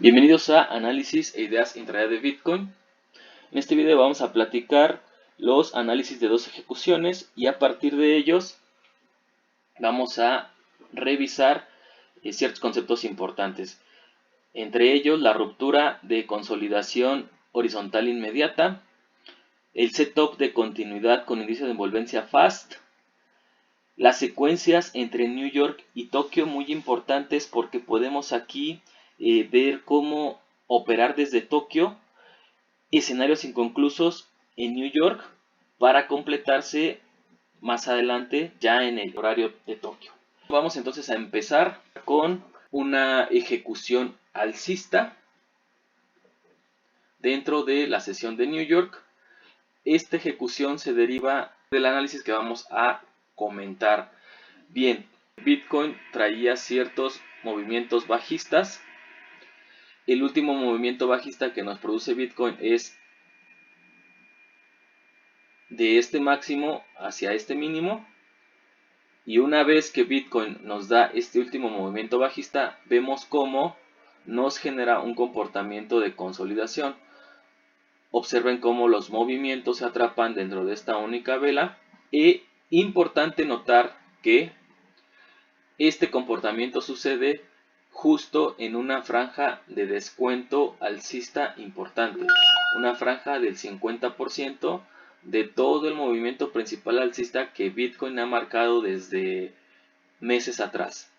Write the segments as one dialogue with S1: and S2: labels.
S1: Bienvenidos a Análisis e Ideas Intradía de Bitcoin. En este video vamos a platicar los análisis de dos ejecuciones y a partir de ellos vamos a revisar ciertos conceptos importantes. Entre ellos la ruptura de consolidación horizontal inmediata, el setup de continuidad con indicio de envolvencia FAST, las secuencias entre New York y Tokio, muy importantes porque podemos aquí ver cómo operar desde Tokio, escenarios inconclusos en New York para completarse más adelante ya en el horario de Tokio. Vamos entonces a empezar con una ejecución alcista dentro de la sesión de New York. Esta ejecución se deriva del análisis que vamos a comentar. Bien, Bitcoin traía ciertos movimientos bajistas. El último movimiento bajista que nos produce Bitcoin es de este máximo hacia este mínimo, y una vez que Bitcoin nos da este último movimiento bajista, vemos cómo nos genera un comportamiento de consolidación. Observen cómo los movimientos se atrapan dentro de esta única vela. E importante notar que este comportamiento sucede justo en una franja de descuento alcista importante, una franja del 50% de todo el movimiento principal alcista que Bitcoin ha marcado desde meses atrás.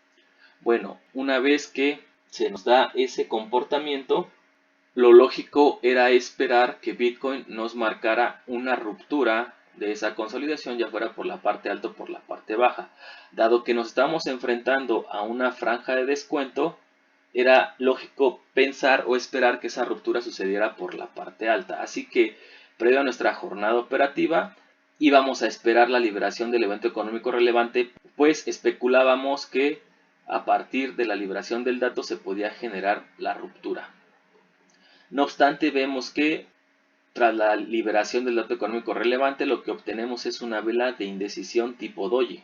S1: Bueno, una vez que se nos da ese comportamiento, lo lógico era esperar que Bitcoin nos marcara una ruptura de esa consolidación, ya fuera por la parte alta o por la parte baja. Dado que nos estamos enfrentando a una franja de descuento, era lógico pensar o esperar que esa ruptura sucediera por la parte alta. Así que, previo a nuestra jornada operativa, íbamos a esperar la liberación del evento económico relevante, pues especulábamos que a partir de la liberación del dato se podía generar la ruptura. No obstante, vemos que tras la liberación del dato económico relevante, lo que obtenemos es una vela de indecisión tipo doji.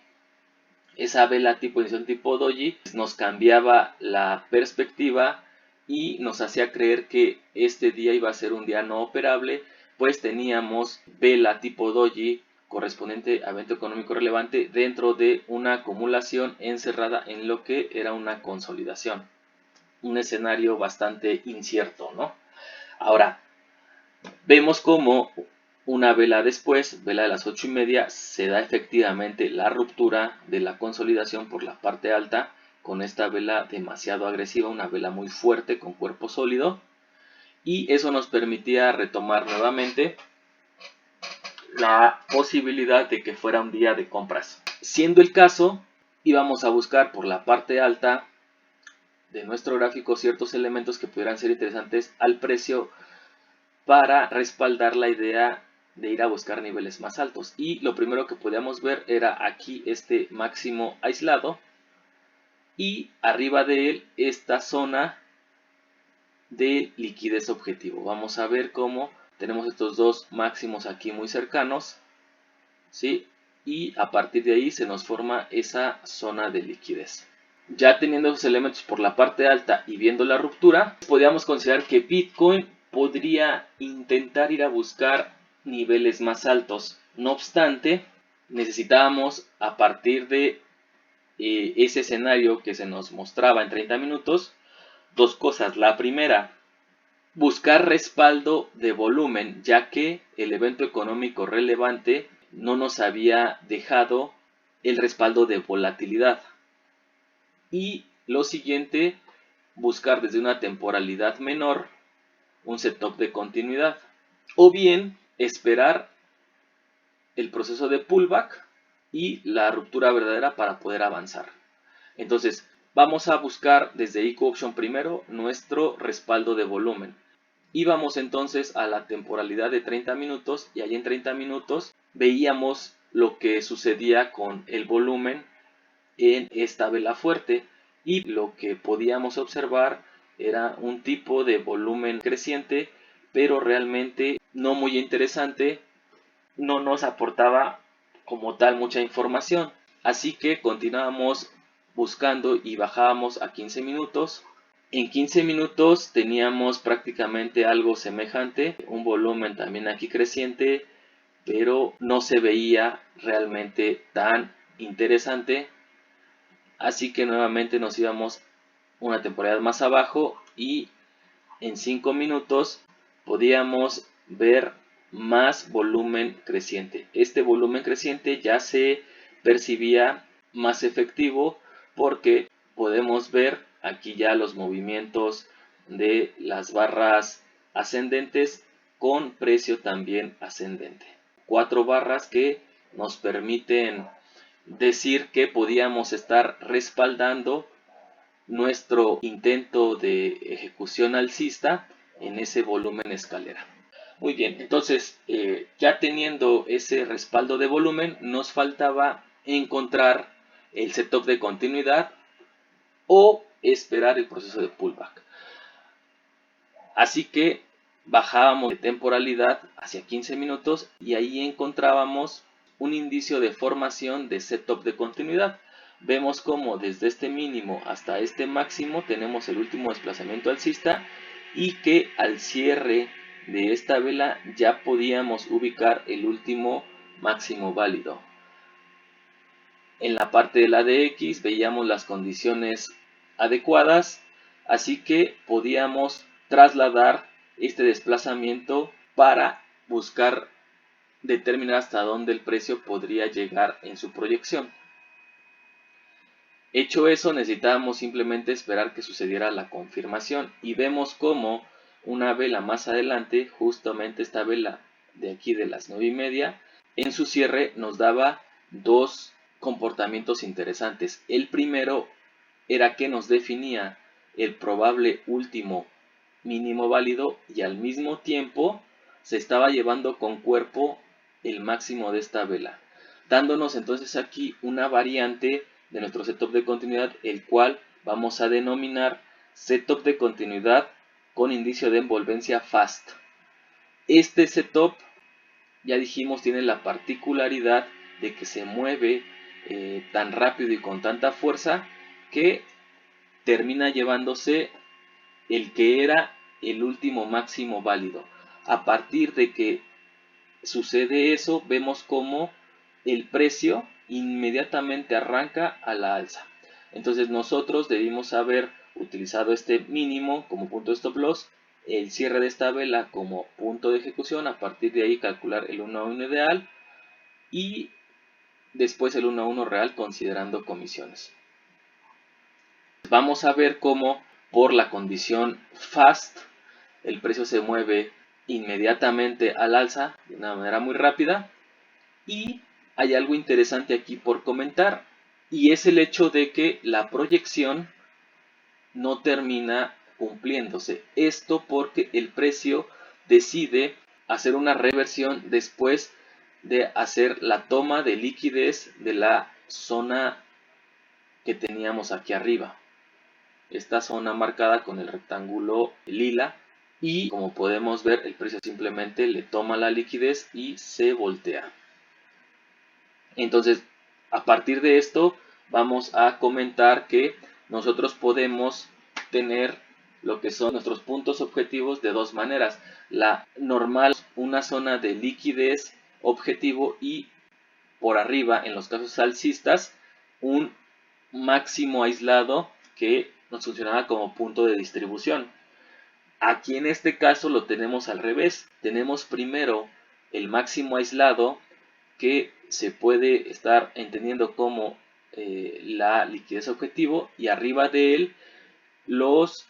S1: Esa vela tipo indecisión tipo doji nos cambiaba la perspectiva y nos hacía creer que este día iba a ser un día no operable, pues teníamos vela tipo doji correspondiente a evento económico relevante dentro de una acumulación encerrada en lo que era una consolidación. Un escenario bastante incierto, ¿no? Ahora, vemos como una vela después, vela de las 8:30, se da efectivamente la ruptura de la consolidación por la parte alta con esta vela demasiado agresiva, una vela muy fuerte con cuerpo sólido, y eso nos permitía retomar nuevamente la posibilidad de que fuera un día de compras. Siendo el caso, íbamos a buscar por la parte alta de nuestro gráfico ciertos elementos que pudieran ser interesantes al precio para respaldar la idea de ir a buscar niveles más altos. Y lo primero que podíamos ver era aquí este máximo aislado y arriba de él esta zona de liquidez objetivo. Vamos a ver cómo tenemos estos dos máximos aquí muy cercanos, ¿sí? Y a partir de ahí se nos forma esa zona de liquidez. Ya teniendo esos elementos por la parte alta y viendo la ruptura, podríamos considerar que Bitcoin podría intentar ir a buscar niveles más altos. No obstante, necesitábamos a partir de ese escenario que se nos mostraba en 30 minutos, dos cosas. La primera, buscar respaldo de volumen, ya que el evento económico relevante no nos había dejado el respaldo de volatilidad. Y lo siguiente, buscar desde una temporalidad menor un setup de continuidad, o bien esperar el proceso de pullback y la ruptura verdadera para poder avanzar. Entonces vamos a buscar desde IQ Option primero nuestro respaldo de volumen y vamos entonces a la temporalidad de 30 minutos, y allí en 30 minutos veíamos lo que sucedía con el volumen en esta vela fuerte, y lo que podíamos observar era un tipo de volumen creciente, pero realmente no muy interesante, no nos aportaba como tal mucha información. Así que continuábamos buscando y bajábamos a 15 minutos En 15 minutos teníamos prácticamente algo semejante, un volumen también aquí creciente, pero no se veía realmente tan interesante, así que nuevamente nos íbamos una temporada más abajo y en 5 minutos podíamos ver más volumen creciente. Este volumen creciente ya se percibía más efectivo porque podemos ver aquí ya los movimientos de las barras ascendentes con precio también ascendente. 4 barras que nos permiten decir que podíamos estar respaldando nuestro intento de ejecución alcista en ese volumen escalera. Muy bien, entonces ya teniendo ese respaldo de volumen, nos faltaba encontrar el setup de continuidad o esperar el proceso de pullback. Así que bajábamos de temporalidad hacia 15 minutos y ahí encontrábamos un indicio de formación de setup de continuidad. Vemos como desde este mínimo hasta este máximo tenemos el último desplazamiento alcista y que al cierre de esta vela ya podíamos ubicar el último máximo válido. En la parte de la DX veíamos las condiciones adecuadas, así que podíamos trasladar este desplazamiento para buscar determinar hasta dónde el precio podría llegar en su proyección. Hecho eso, necesitábamos simplemente esperar que sucediera la confirmación y vemos como una vela más adelante, justamente esta vela de aquí de las 9:30, en su cierre nos daba dos comportamientos interesantes. El primero era que nos definía el probable último mínimo válido y al mismo tiempo se estaba llevando con cuerpo el máximo de esta vela, dándonos entonces aquí una variante de nuestro setup de continuidad, el cual vamos a denominar setup de continuidad con indicio de envolvencia fast. Este setup, ya dijimos, tiene la particularidad de que se mueve tan rápido y con tanta fuerza que termina llevándose el que era el último máximo válido. A partir de que sucede eso, vemos como el precio inmediatamente arranca a la alza. Entonces nosotros debimos haber utilizado este mínimo como punto de stop loss, el cierre de esta vela como punto de ejecución, a partir de ahí calcular el 1 a 1 ideal y después el 1 a 1 real considerando comisiones. Vamos a ver cómo por la condición fast el precio se mueve inmediatamente al alza de una manera muy rápida y hay algo interesante aquí por comentar y es el hecho de que la proyección no termina cumpliéndose. Esto porque el precio decide hacer una reversión después de hacer la toma de liquidez de la zona que teníamos aquí arriba. Esta zona marcada con el rectángulo lila y como podemos ver el precio simplemente le toma la liquidez y se voltea. Entonces a partir de esto vamos a comentar que nosotros podemos tener lo que son nuestros puntos objetivos de dos maneras. La normal, una zona de liquidez objetivo y por arriba en los casos alcistas un máximo aislado que nos funcionaba como punto de distribución. Aquí en este caso lo tenemos al revés. Tenemos primero el máximo aislado que se puede estar entendiendo como la liquidez objetivo y arriba de él los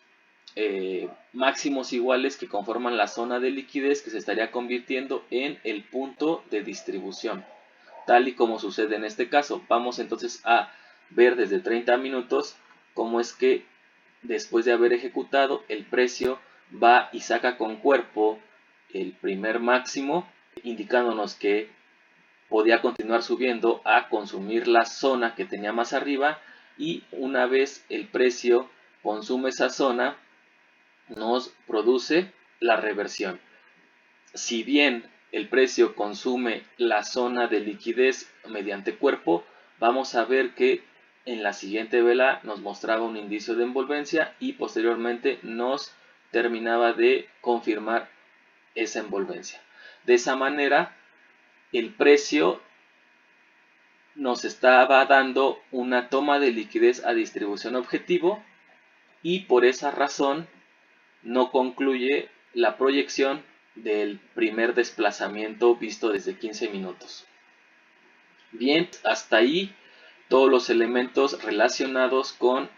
S1: máximos iguales que conforman la zona de liquidez que se estaría convirtiendo en el punto de distribución, tal y como sucede en este caso. Vamos entonces a ver desde 30 minutos cómo es que después de haber ejecutado el precio va y saca con cuerpo el primer máximo, indicándonos que podía continuar subiendo a consumir la zona que tenía más arriba y una vez el precio consume esa zona nos produce la reversión. Si bien el precio consume la zona de liquidez mediante cuerpo, vamos a ver que en la siguiente vela nos mostraba un indicio de envolvencia y posteriormente nos terminaba de confirmar esa envolvencia. De esa manera, el precio nos estaba dando una toma de liquidez a distribución objetivo y por esa razón no concluye la proyección del primer desplazamiento visto desde 15 minutos. Bien, hasta ahí todos los elementos relacionados con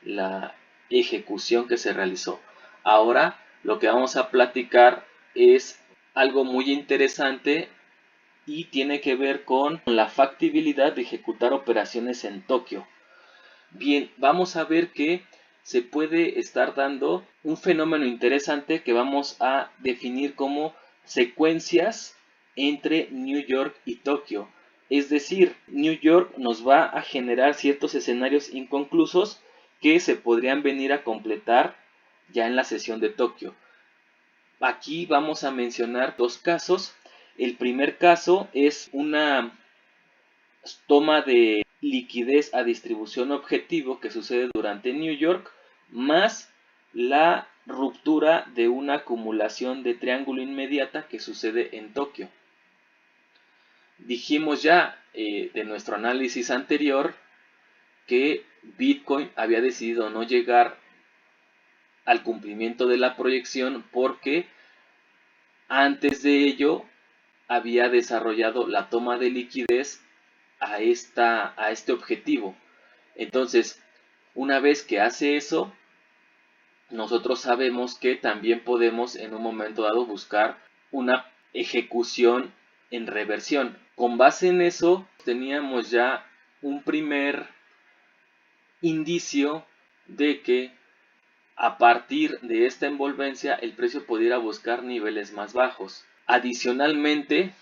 S1: la ejecución que se realizó. Ahora lo que vamos a platicar es algo muy interesante y tiene que ver con la factibilidad de ejecutar operaciones en Tokio. Bien, vamos a ver que se puede estar dando un fenómeno interesante que vamos a definir como secuencias entre New York y Tokio. Es decir, New York nos va a generar ciertos escenarios inconclusos que se podrían venir a completar ya en la sesión de Tokio. Aquí vamos a mencionar dos casos. El primer caso es una toma de liquidez a distribución objetivo que sucede durante New York, más la ruptura de una acumulación de triángulo inmediata que sucede en Tokio. Dijimos ya de nuestro análisis anterior que Bitcoin había decidido no llegar al cumplimiento de la proyección porque antes de ello había desarrollado la toma de liquidez a este objetivo. Entonces, una vez que hace eso, nosotros sabemos que también podemos en un momento dado buscar una ejecución en reversión. Con base en eso, teníamos ya un primer indicio de que a partir de esta envolvencia el precio pudiera buscar niveles más bajos. Adicionalmente,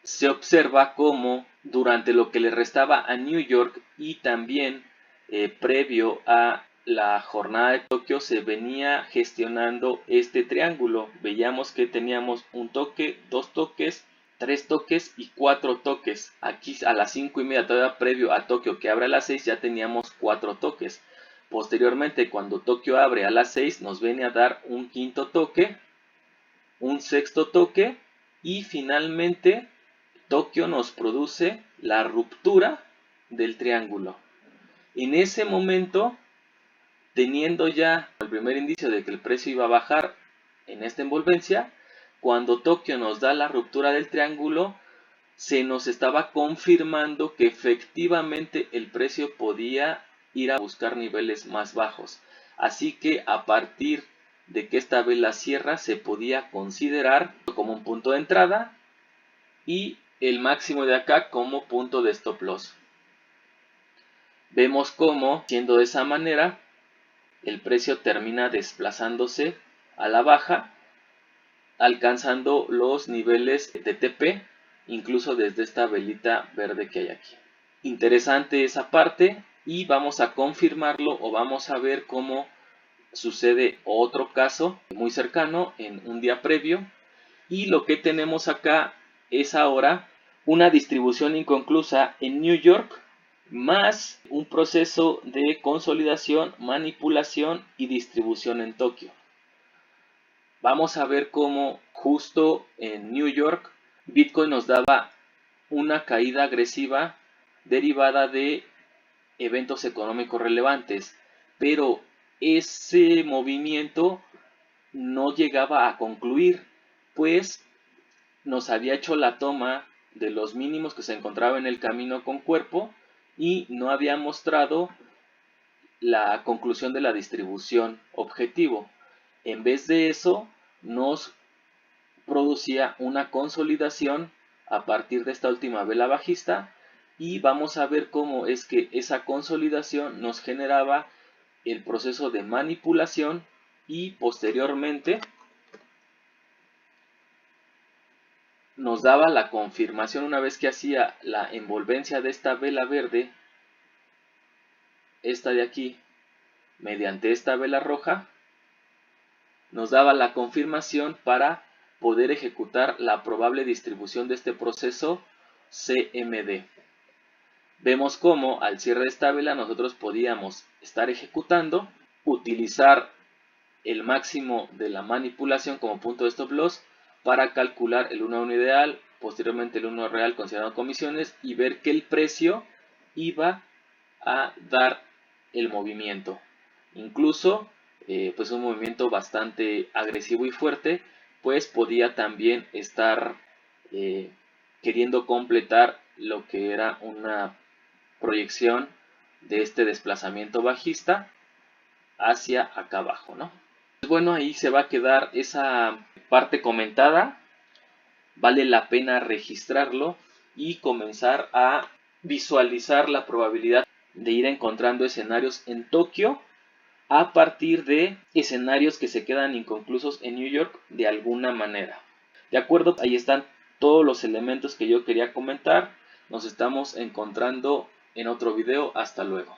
S1: se observa cómo durante lo que le restaba a New York y también previo a la jornada de Tokio se venía gestionando este triángulo. Veíamos que teníamos un toque, dos toques, tres toques y cuatro toques. Aquí a las 5:30 todavía previo a Tokio que abre a las 6 ya teníamos cuatro toques. Posteriormente cuando Tokio abre a las 6 nos viene a dar un quinto toque, un sexto toque y finalmente Tokio nos produce la ruptura del triángulo. En ese momento, teniendo ya el primer indicio de que el precio iba a bajar en esta envolvencia, cuando Tokio nos da la ruptura del triángulo, se nos estaba confirmando que efectivamente el precio podía ir a buscar niveles más bajos. Así que a partir de que esta vela cierra se podía considerar como un punto de entrada y el máximo de acá como punto de stop loss. Vemos cómo, siendo de esa manera, el precio termina desplazándose a la baja, alcanzando los niveles de TP, incluso desde esta velita verde que hay aquí. Interesante esa parte y vamos a confirmarlo o vamos a ver cómo sucede otro caso muy cercano en un día previo. Y lo que tenemos acá es ahora una distribución inconclusa en New York más un proceso de consolidación, manipulación y distribución en Tokio. Vamos a ver cómo justo en New York Bitcoin nos daba una caída agresiva derivada de eventos económicos relevantes, pero ese movimiento no llegaba a concluir, pues nos había hecho la toma de los mínimos que se encontraba en el camino con cuerpo y no había mostrado la conclusión de la distribución objetivo. En vez de eso, nos producía una consolidación a partir de esta última vela bajista y vamos a ver cómo es que esa consolidación nos generaba el proceso de manipulación y posteriormente nos daba la confirmación una vez que hacía la envolvencia de esta vela verde, esta de aquí, mediante esta vela roja, nos daba la confirmación para poder ejecutar la probable distribución de este proceso CMD. vemos cómo al cierre de esta vela nosotros podíamos estar ejecutando, utilizar el máximo de la manipulación como punto de stop loss para calcular el 1 ideal, posteriormente el 1 real considerando comisiones y ver que el precio iba a dar el movimiento. Incluso pues un movimiento bastante agresivo y fuerte, pues podía también estar queriendo completar lo que era una proyección de este desplazamiento bajista hacia acá abajo, ¿no? Bueno, ahí se va a quedar esa parte comentada. Vale la pena registrarlo y comenzar a visualizar la probabilidad de ir encontrando escenarios en Tokio a partir de escenarios que se quedan inconclusos en New York de alguna manera. De acuerdo, ahí están todos los elementos que yo quería comentar. Nos estamos encontrando en otro video. Hasta luego.